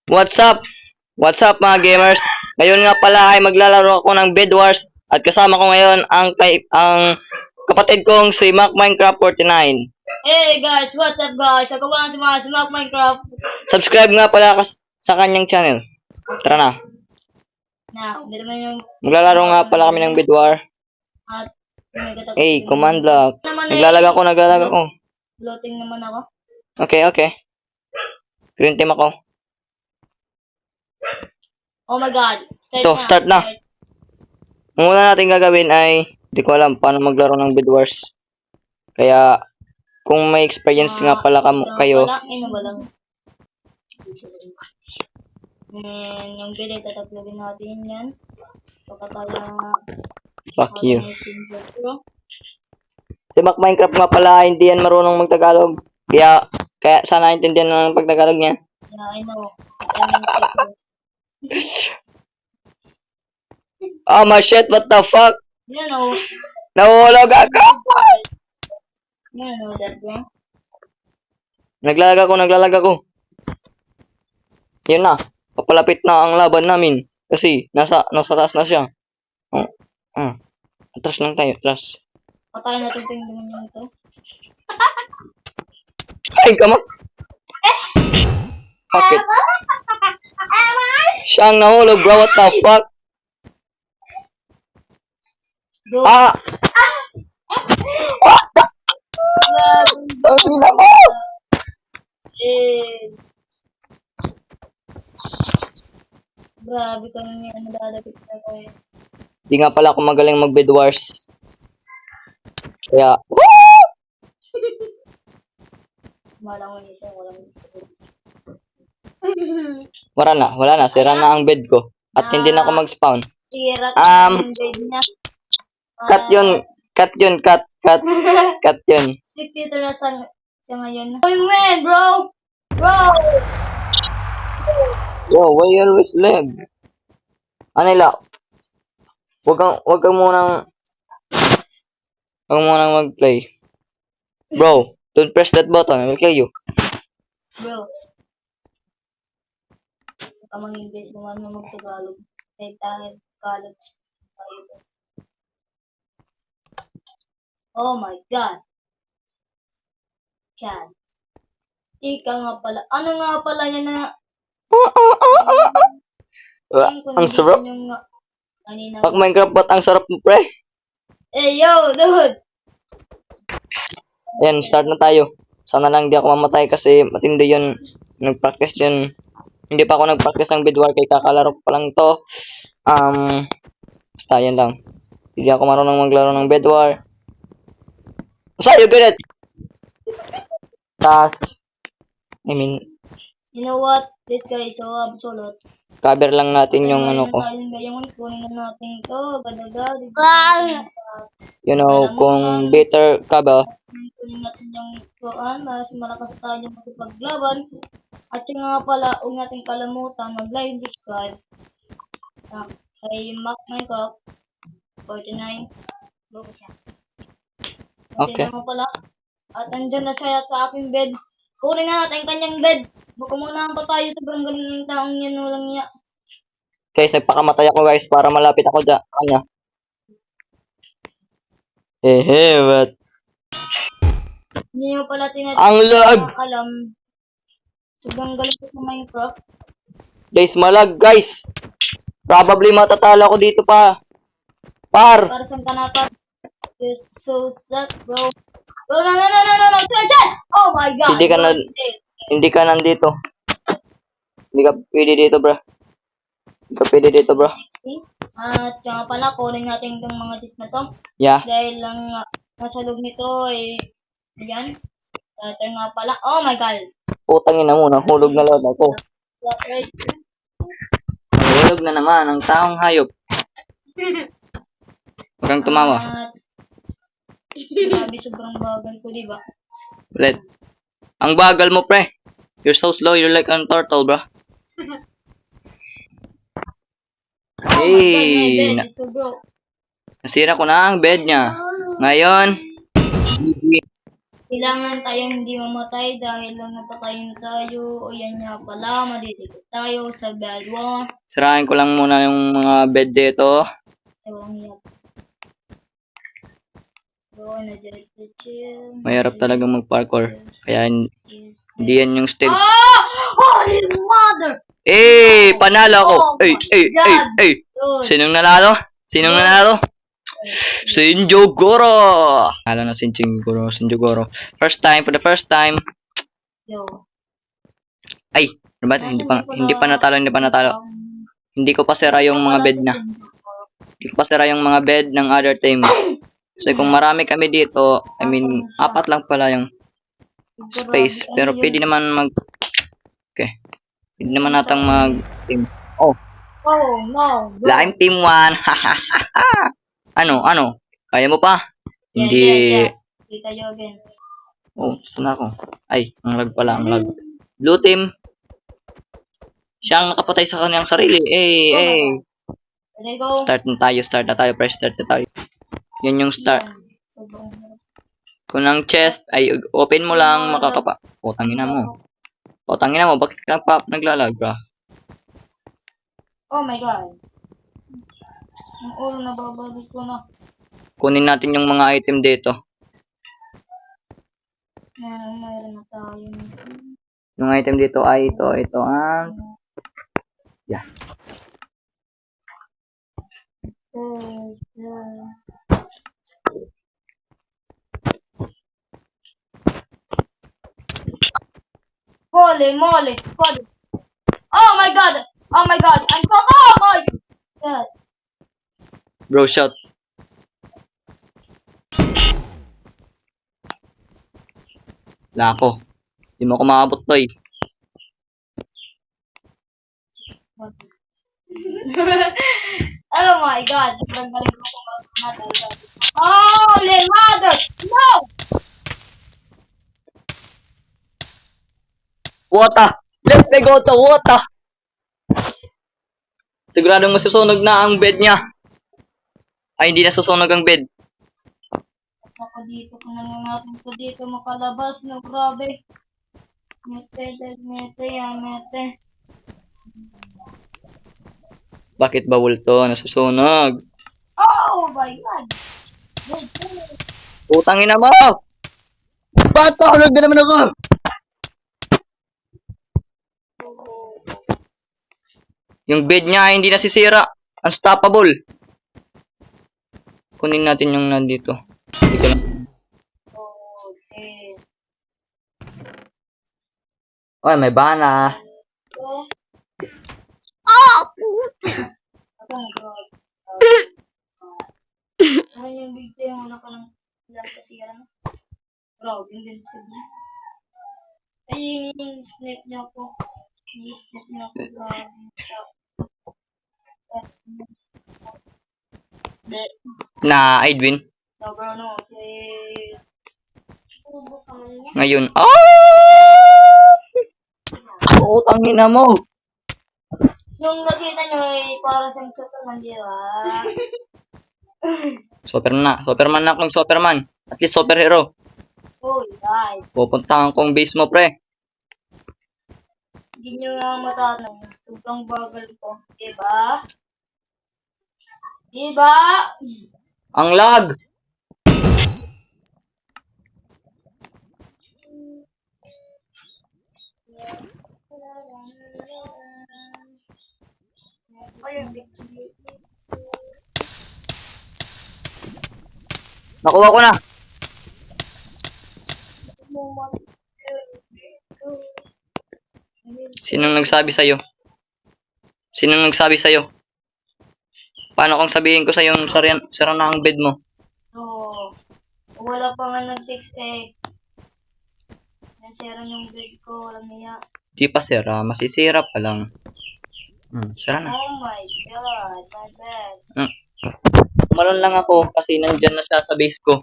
What's up? What's up mga gamers? Ngayon nga pala ay maglalaro ako ng Bed Wars at kasama ko ngayon ang kapatid kong si Mac Minecraft 49. Hey guys, what's up guys? Ako lang si Mac Minecraft. Subscribe nga pala sa kanyang channel. Tara na. Dito naman yung Maglalaro nga pala kami ng Bed War. at Hey, command block. naman Naglalag ako. Floating naman ako. Okay. Green team ako. Oh my god. Start na. Ang una natin gagawin ay hindi ko alam paano maglaro ng Bed Wars. Kaya kung may experience nga pala kayo, Ba lang? And yung bili, tatatlogin natin yan. fuck you. Si Mac Minecraft nga pala hindi yan marunong magtagalog. Kaya sana intindihan ng pagtagalog niya. Yeah, I know. Oh my shit, what the fuck? You know. Nahulog ako! You know that, bro. Naglalag ako. Yun na. Papalapit na ang laban namin. Kasi nasa taas na siya. Atras lang tayo, atras. Patayin natin ito yung demonyo nito. Ay, kama! Fuck it. Siya ang nahulog, bro. What the fuck? Go. Ah! Ang hina mo! Grabe ka nang yan, nadadapit na kayo. Di nga pala ako magaling mag-Bed Wars. Kaya, Malang mo siya, walang wala na. Sira na ang bed ko. At hindi na ako mag-spawn. sira Um, yung bed niya. Cut yun. Cut yun. Si Peter nasan siya ngayon. Uy, man, bro! Bro! Yo, why you always lag? Anila, wag kang munang mag-play. Bro, don't press that button. I will kill you. Bro. Baka mag-English naman mo mag-Tagalog. Dahil college tayo. Oh my God. God. Ika nga pala. Ano nga pala yan na... Ang sarap. Kanina. Pag Minecraft ba't ang sarap mo, pre? Eh, yo, dude! Ayan, start na tayo. Sana lang di ako mamatay kasi matindi yun. Nag-practice yun. Hindi pa ako nag-practice ng Bed War kay kakalaro ko pa lang to. Basta yan lang. Hindi ako marunong maglaro ng Bed War. So, you get it! You know what? This guy is so absolute. Cover lang natin yung ano ko. Ngayon, kunin na natin to. Gadaga. You know, kung better ka ba, Kunin natin yung kuan. Mas malakas tayo makipaglaban. At yung nga pala, huwag natin kalamutan mag-live subscribe. Kay Mac Minecraft 49. Bro siya. Okay. Nga pala. At andyan na siya sa aking bed. Kunin na natin kanyang bed. Baka muna pa tayo. Sobrang galing yung taong yan. Walang niya. guys, nagpakamatay ako guys para malapit ako dyan. Kanya. What? Hindi nyo pala Ang lag! alam. Sobrang galing ko sa Minecraft. Guys, malag guys. Probably matatalo ko dito pa. Par! Para saan ka na pa? You're so sad, bro. Bro, no. Chan! Oh my God. Hindi ka nandito. Hindi ka pwede dito, bro. At saka pala, kunin natin itong mga cheese na to. Yeah. Dahil lang nasa loob nito ay, ayan. Ito nga pala. Oh my God. Putang ina mo, nahulog na lahat ako. Nahulog na naman ang taong hayop. Huwag kang tumawa. Grabe, sobrang bagal ko, diba? Ulit. Ang bagal mo, pre. You're so slow, you're like a turtle, bro. Hey, my bed is so broke. Nasira ko na ang bed niya. Ngayon, Kailangan tayong hindi mamatay dahil lang napatayin tayo. O yan nga pala, madisikot tayo sa bad war. Sirahin ko lang muna yung mga bed dito. Ewan yan. So, na-direct to chill. Mahirap talaga mag-parkour. Kaya hindi yan yung step. Ah! Holy mother! Panalo ako. God. Yun. Sinong nanalo? Sinong nanalo? Shinjogoro. Nanalo na Shinjogoro. First time, for the first time. Yo. Ay, ano ba? Hindi pa natalo. Hindi ko pa sira yung mga bed na. Hindi ko pa sira yung mga bed ng other team. Kasi kung marami kami dito, I mean, 4 lang pala yung space. Pero pwede naman okay. Pwede naman natang mag-team. Oh, no. Bro. Lime team 1. Ano? Kaya mo pa? Hindi. Yeah. Kita yo again. Oh, saan ako? Ay, ang lag pala, ang lag. Blue team. Siyang nakapatay sa kanyang sarili. Ready go. Start na tayo, press start na tayo. Yan yung start. Sobrang hirap. Kung ang chest, ay open mo lang, makakapa. Tangina mo, bakit ka naglalag, bro? Oh my god. Ang ulo na babalik ko na. Kunin natin yung mga item dito. Mayroon na tayo. Yung item dito ay ito, yeah. Holy moly. Oh my god. I'm so, oh my god. Bro, shot. Lako. Di mo ako maabot, boy. Oh my god. Sobrang galing ko sa mga. Holy mother. No. Water! Let's go to water! Siguradong masusunog na ang bed niya. Ay, hindi na susunog ang bed. Ako dito, kung natin ko dito makalabas, no, grabe. Mete. Bakit bawal to? Nasusunog. Oh my god. Utangin na mo! Bato! Huwag na naman ako! Yung bed niya hindi nasisira. Unstoppable. Kunin natin yung nandito. Hindi ko lang. Okay. Oy, may bana. Ako na, bro. Ano yung big day yung anak ko ng ilang kasira na? Bro, invincible. Ay, snap niya ako. I-snap niya ako, bro. Na, Edwin. No, bro, no. Subo ka man niya. Ngayon. Utangin na mo. Nung nakita nyo, para sa Superman, di ba? Superman na akong Superman. At least superhero. Oh, guys. Pupuntahan kong base mo, pre. Hindi nyo nga matanong. Sobrang bagal ko. Diba? Ang lag. Nakuha ko na. Sinong nagsabi sa'yo? Paano kung sabihin ko sa'yo sira na ang bed mo? So, wala pa nga nag-text nasira yung bed ko, walang niya. Di pa sira, masisira pa lang. Sira na. Oh my god, my bad. Malon lang ako kasi nandyan na siya sa base ko.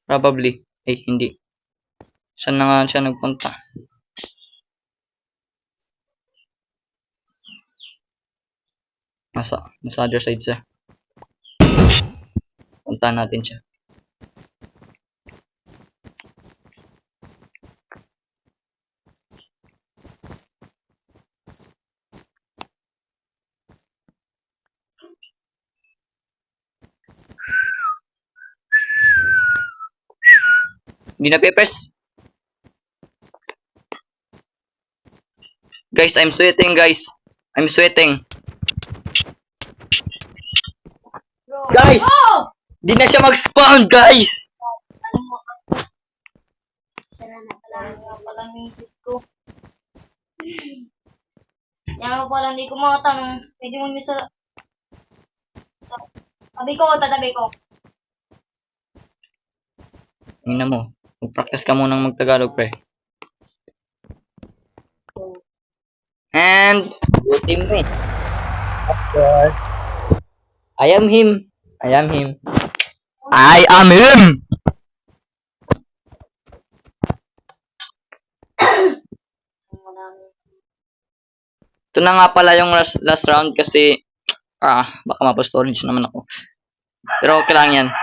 Probably. Hindi. Saan na nga siya nagpunta? Nasa other side siya. Punta natin siya. Hindi na pe-press. Guys, I'm sweating, guys. I'm sweating. Guys! Oh! Di na siya mag-spawn, guys! Alam mo, sira na pala yung tip ko. Yan mo pala, hindi ko makatanong. Pwede mo nyo sa tabi ko, tatabi ko. Tingnan mo. Mag-practice ka munang mag-Tagalog, pre. And, good team me. Of course. I am him. I am him. I am him! Ito na nga pala yung last round kasi baka ma-post orange naman ako. Pero okay lang yan.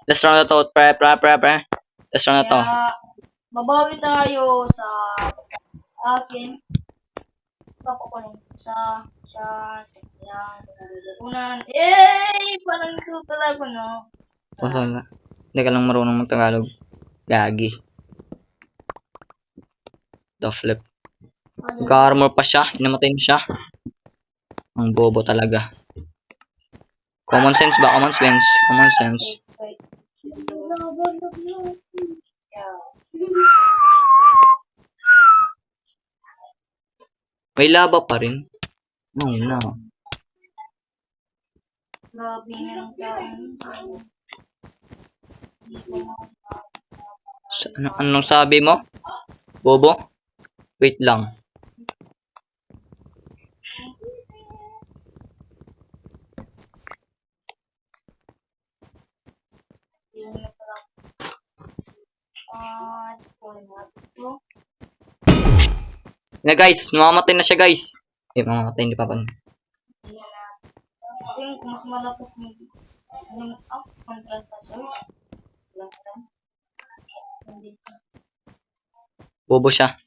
Last round na to, pre. Last round na to. Kaya, babawi tayo sa akin. Papakunin sa lukunan. Parang ito talaga, no? Wala. Hindi ka lang marunong mag-Tagalog. Gagi. The flip. Nagka-armor pa siya. Inamatay mo siya. Ang bobo talaga. Common sense ba? Common sense. Common sense. May laba pa rin. No, no. Grabe na yung taon. Anong sabi mo? Bobo? Wait lang. Na guys, mamamatay na siya guys. Mamamatay hindi pa pa. Yung mas malakas yung ups kontra sa short. Bobo siya.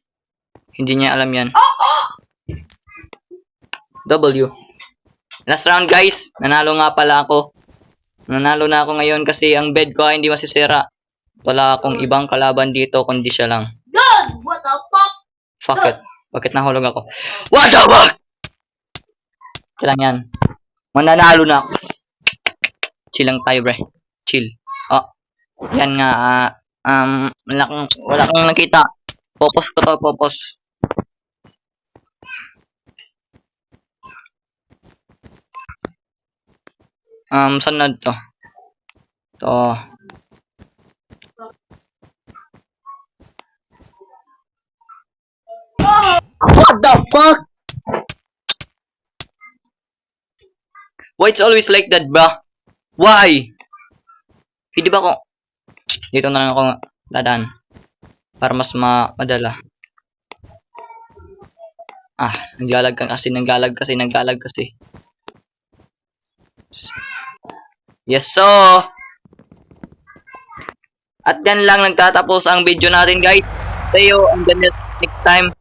Hindi niya alam yan. W. Last round guys. Nanalo nga pala ako. Nanalo na ako ngayon kasi ang bed ko ay hindi masisira. Wala akong ibang kalaban dito kundi siya lang. God! What the fuck? Fuck it. Bakit nahulog ako? What the fuck? Kailan yan. Mananalo na ako. Chill lang tayo, bre. Chill. Oh. Yan nga. Wala kang nakita. Popos ko to, popos. Saan na to? To. What the fuck? Why it's always like that, bro? Why? Hindi ba ako? Dito na lang ako dadaan. Para mas madala. Naglalag kasi. Yes, so. At yan lang nagtatapos ang video natin, guys. See you on the next time.